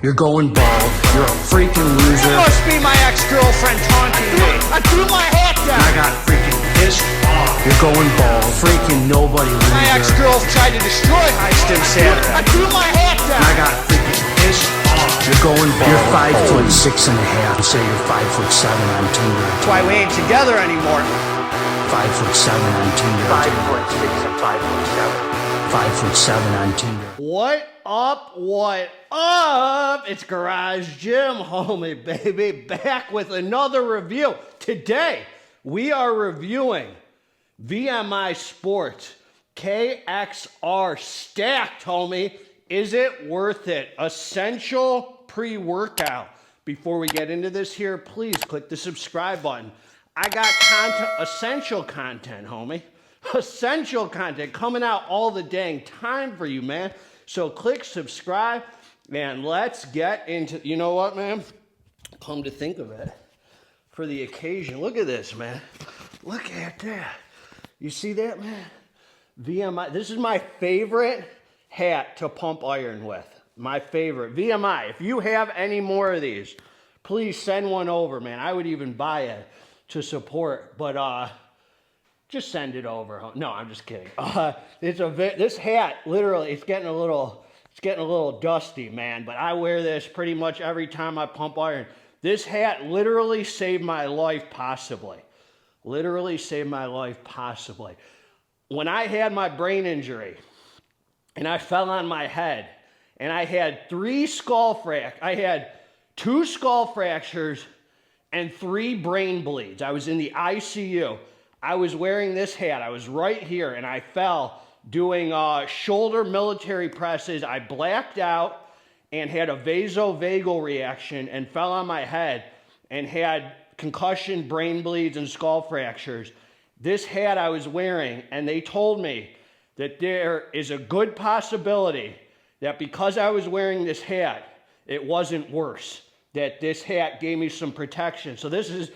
You're going bald. You're a freaking loser. It must be my ex-girlfriend taunting me. I threw my hat down. I got freaking pissed off. You're going bald. Freaking nobody loser. My ex-girl tried to destroy my stem cell. I threw my hat down. I got freaking pissed off. You're going bald. You're 5'6.5". Say you're 5'7" on Tinder. That's why we ain't together anymore. 5'7" on Tinder. 5'6" and 5'7". 5'7" on Tinder. What up? What up? It's Garage Gym, homie, baby, back with another review. Today, we are reviewing VMI Sports KXR stacked, homie. Is it worth it? Essential pre-workout. Before we get into this here, please click the subscribe button. I got content, essential content, homie. Essential content coming out all the dang time for you, man. So click subscribe and let's get into, you know what, man? Come to think of it, for the occasion, look at this, man. Look at that. You see that, man? VMI, this is my favorite hat to pump iron with. My favorite. VMI, if you have any more of these, please send one over, man. I would even buy it to support, but just send it over. No, I'm just kidding. This hat, literally, it's getting a little dusty, man. But I wear this pretty much every time I pump iron. This hat literally saved my life, possibly. Literally saved my life, possibly. When I had my brain injury, and I fell on my head, and I had 2 skull fractures and 3 brain bleeds. I was in the ICU. I was wearing this hat. I was right here, and I fell doing shoulder military presses. I blacked out and had a vasovagal reaction and fell on my head and had concussion, brain bleeds, and skull fractures. This hat I was wearing, and they told me that there is a good possibility that because I was wearing this hat, it wasn't worse, that this hat gave me some protection. So this is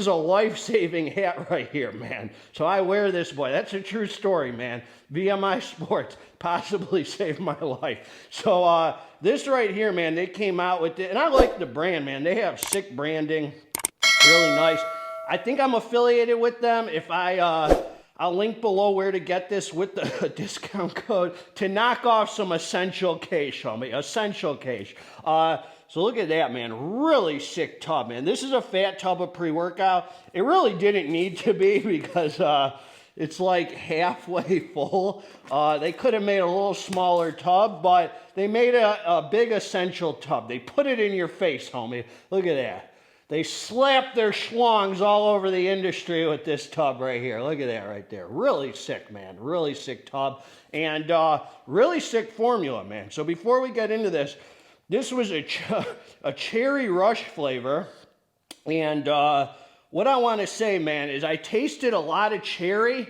a life-saving hat right here, man. So I wear this boy. That's a true story, man. VMI Sports possibly saved my life. So this right here, man, they came out with it. And I like the brand, man. They have sick branding. Really nice. I think I'm affiliated with them. If I'll link below where to get this with the discount code to knock off some essential cash, homie. Essential cash. So look at that, man. Really sick tub, man. This is a fat tub of pre-workout. It really didn't need to be because it's like halfway full. They could have made a little smaller tub, but they made a big essential tub. They put it in your face, homie. Look at that. They slapped their schlongs all over the industry with this tub right here. Look at that right there. Really sick, man. Really sick tub. And really sick formula, man. So before we get into this, this was a cherry rush flavor, and what I want to say, man, is I tasted a lot of cherry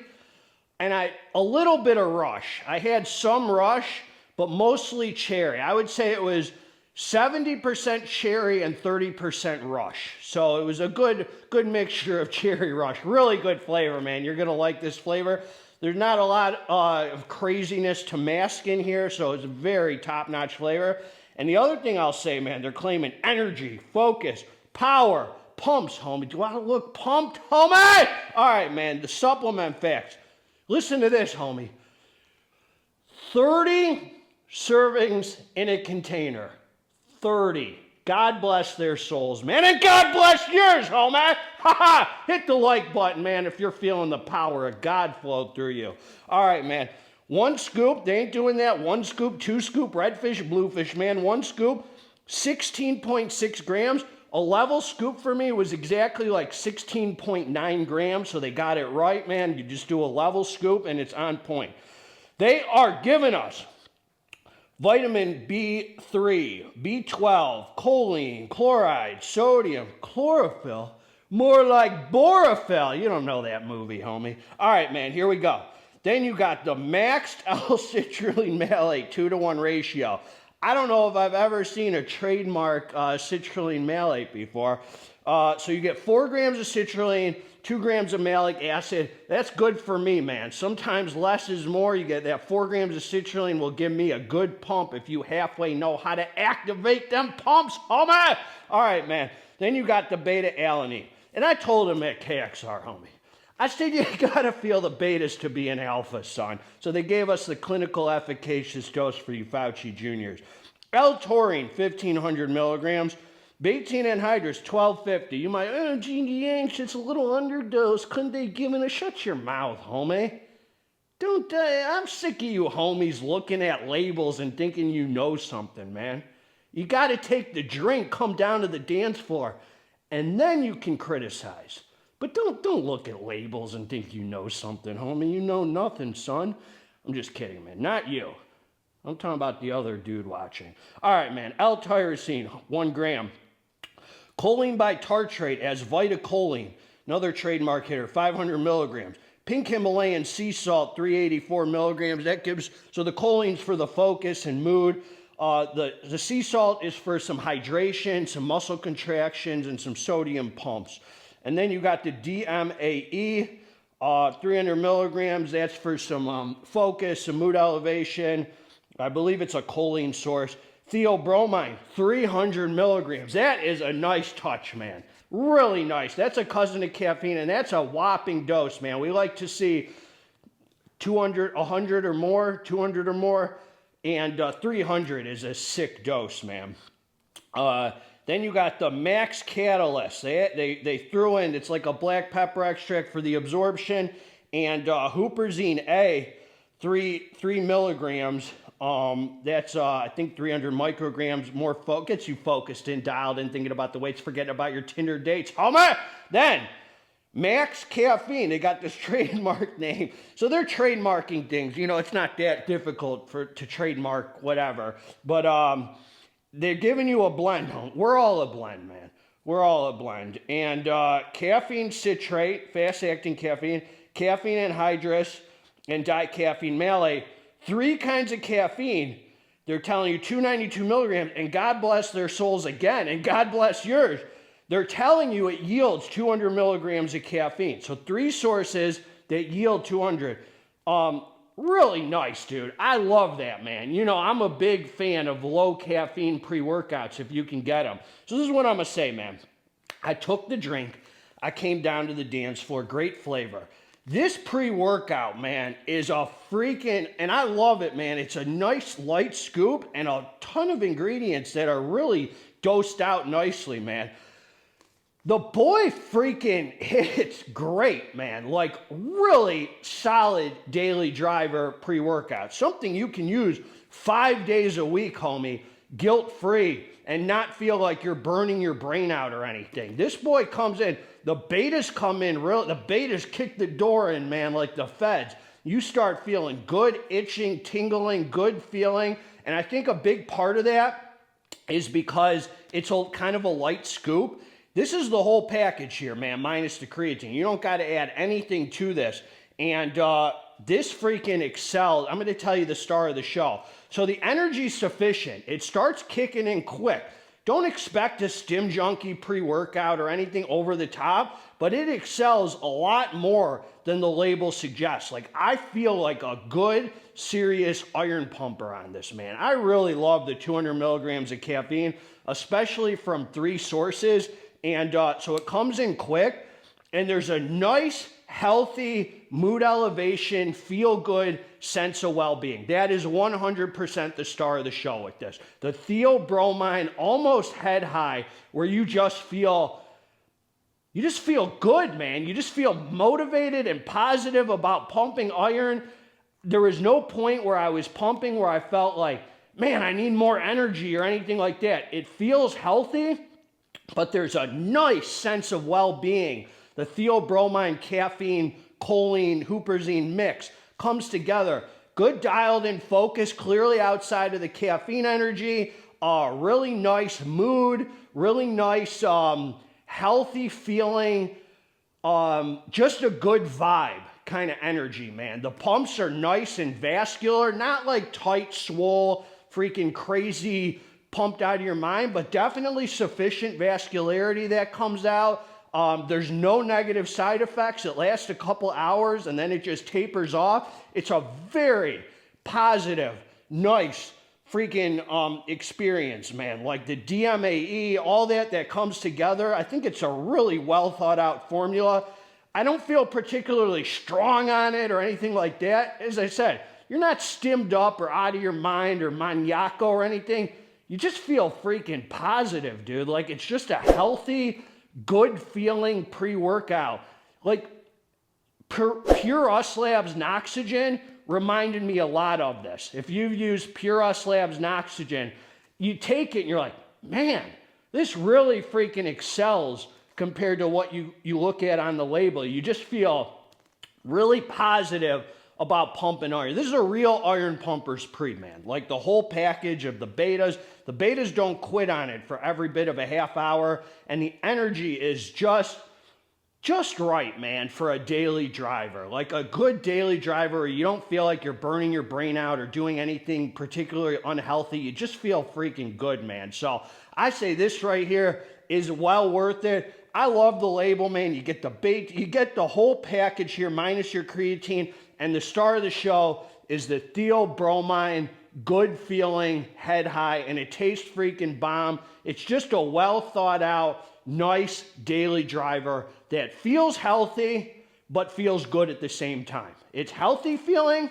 and a little bit of rush. I had some rush, but mostly cherry. I would say it was 70% cherry and 30% rush. So it was a good mixture of cherry rush. Really good flavor, man. You're going to like this flavor. There's not a lot of craziness to mask in here, so it's a very top-notch flavor. And the other thing I'll say, man, they're claiming energy, focus, power, pumps, homie. Do I look pumped, homie? All right, man, the supplement facts. Listen to this, homie. 30 servings in a container. 30. God bless their souls, man, and God bless yours, homie. Ha-ha! Hit the like button, man, if you're feeling the power of God flow through you. All right, man. 1 scoop, they ain't doing that. 1 scoop, 2 scoop, redfish, bluefish, man. 1 scoop, 16.6 grams. A level scoop for me was exactly like 16.9 grams, so they got it right, man. You just do a level scoop, and it's on point. They are giving us vitamin B3, B12, choline, chloride, sodium, chlorophyll, more like borophyll. You don't know that movie, homie. All right, man, here we go. Then you got the maxed L-citrulline malate 2-to-1 ratio. I don't know if I've ever seen a trademark citrulline malate before. So you get 4 grams of citrulline, 2 grams of malic acid. That's good for me, man. Sometimes less is more. You get that 4 grams of citrulline will give me a good pump if you halfway know how to activate them pumps, homie. All right, man. Then you got the beta-alanine. And I told him at KXR, homie, I said, you gotta feel the betas to be an alpha, son. So they gave us the clinical efficacious dose for you Fauci juniors. L-taurine, 1,500 milligrams. Betaine anhydrous, 1,250. You might, Gene Yanks, it's a little underdose. Couldn't they give it a shut your mouth, homie? Don't, I'm sick of you homies looking at labels and thinking you know something, man. You gotta take the drink, come down to the dance floor, and then you can criticize. But don't look at labels and think you know something, homie. You know nothing, son. I'm just kidding, man. Not you. I'm talking about the other dude watching. All right, man. L-tyrosine, 1 gram. Choline bitartrate as Vitacholine, another trademark hitter, 500 milligrams. Pink Himalayan sea salt, 384 milligrams. That gives, so the choline's for the focus and mood. The sea salt is for some hydration, some muscle contractions, and some sodium pumps. And then you got the DMAE, 300 milligrams. That's for some focus, some mood elevation. I believe it's a choline source. Theobromine, 300 milligrams. That is a nice touch, man. Really nice. That's a cousin of caffeine, and that's a whopping dose, man. We like to see 200, 100 or more, 200 or more, and 300 is a sick dose, man. Then you got the Max Catalyst. They threw in, it's like a black pepper extract for the absorption, and Huperzine A, 3 milligrams. That's, I think 300 micrograms more gets you focused in, dialed in, thinking about the weights, forgetting about your Tinder dates. Homie! Then, Max Caffeine, they got this trademark name. So they're trademarking things. You know, it's not that difficult to trademark whatever. But they're giving you a blend. We're all a blend, man. We're all a blend. And caffeine citrate, fast-acting caffeine, caffeine anhydrous, and dicaffeine malate. 3 kinds of caffeine. They're telling you 292 milligrams, and God bless their souls again, and God bless yours. They're telling you it yields 200 milligrams of caffeine. So 3 sources that yield 200. Really nice, dude. I love that, man. You know, I'm a big fan of low caffeine pre-workouts if you can get them. So this is what I'm going to say, man. I took the drink. I came down to the dance floor. Great flavor. This pre-workout, man, is a freaking, and I love it, man. It's a nice light scoop and a ton of ingredients that are really dosed out nicely, man. The boy freaking hits great, man. Like really solid daily driver pre-workout. Something you can use 5 days a week, homie, guilt-free, and not feel like you're burning your brain out or anything. This boy comes in. The betas come in real, the betas kick the door in, man, like the feds. You start feeling good, itching, tingling, good feeling. And I think a big part of that is because it's kind of a light scoop. This is the whole package here, man, minus the creatine. You don't got to add anything to this. And this freaking excelled. I'm going to tell you the star of the show. So the energy's sufficient. It starts kicking in quick. Don't expect a stim junkie pre-workout or anything over the top, but it excels a lot more than the label suggests. Like, I feel like a good, serious iron pumper on this, man. I really love the 200 milligrams of caffeine, especially from 3 sources. And so it comes in quick, and there's a nice, healthy mood elevation, feel good sense of well-being. That is 100% the star of the show with this. The theobromine, almost head high, where you just feel good, man. You just feel motivated and positive about pumping iron. There was no point where I was pumping where I felt like, man, I need more energy or anything like that. It feels healthy, but there's a nice sense of well-being. The theobromine, caffeine, choline, huperzine mix comes together. Good dialed in focus, clearly outside of the caffeine energy. Really nice mood, really nice healthy feeling. Just a good vibe kind of energy, man. The pumps are nice and vascular, not like tight, swole, freaking crazy, pumped out of your mind, but definitely sufficient vascularity that comes out. There's no negative side effects. It lasts a couple hours and then it just tapers off. It's a very positive, nice freaking experience, man. Like the DMAE, all that comes together. I think it's a really well thought out formula. I don't feel particularly strong on it or anything like that. As I said, you're not stimmed up or out of your mind or maniaco or anything. You just feel freaking positive, dude. Like it's just a healthy, good feeling pre-workout. Like Pure Us Labs Noxygen reminded me a lot of this. If you've used Pure Us Labs Noxygen, you take it and you're like, man, this really freaking excels compared to what you look at on the label. You just feel really positive about pumping iron. This is a real iron pumpers pre, man. Like the whole package of the betas. The betas don't quit on it for every bit of a half hour, and the energy is just right, man, for a daily driver. Like a good daily driver where you don't feel like you're burning your brain out or doing anything particularly unhealthy. You just feel freaking good, man. So I say this right here is well worth it. I love the label, man. You get the bait, you get the whole package here minus your creatine, and the star of the show is the theobromine good feeling head high, and it tastes freaking bomb. It's just a well thought out, nice daily driver that feels healthy but feels good at the same time. It's healthy feeling,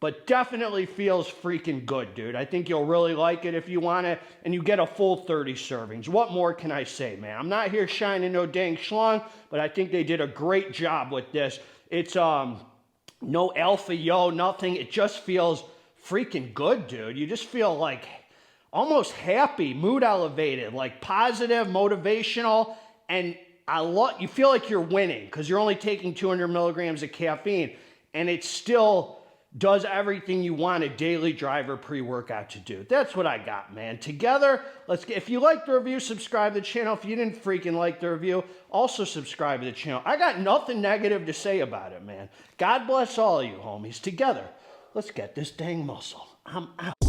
but definitely feels freaking good, dude. I think you'll really like it if you want it, and you get a full 30 servings. What more can I say, man? I'm not here shining no dang schlong, but I think they did a great job with this. It's no alpha yo, nothing. It just feels freaking good, dude. You just feel like almost happy, mood elevated, like positive, motivational, and you feel like you're winning because you're only taking 200 milligrams of caffeine, and it still does everything you want a daily driver pre-workout to do. That's what I got, man. Together, if you liked the review, subscribe to the channel. If you didn't freaking like the review, also subscribe to the channel. I got nothing negative to say about it, man. God bless all of you, homies. Together, let's get this dang muscle. I'm out.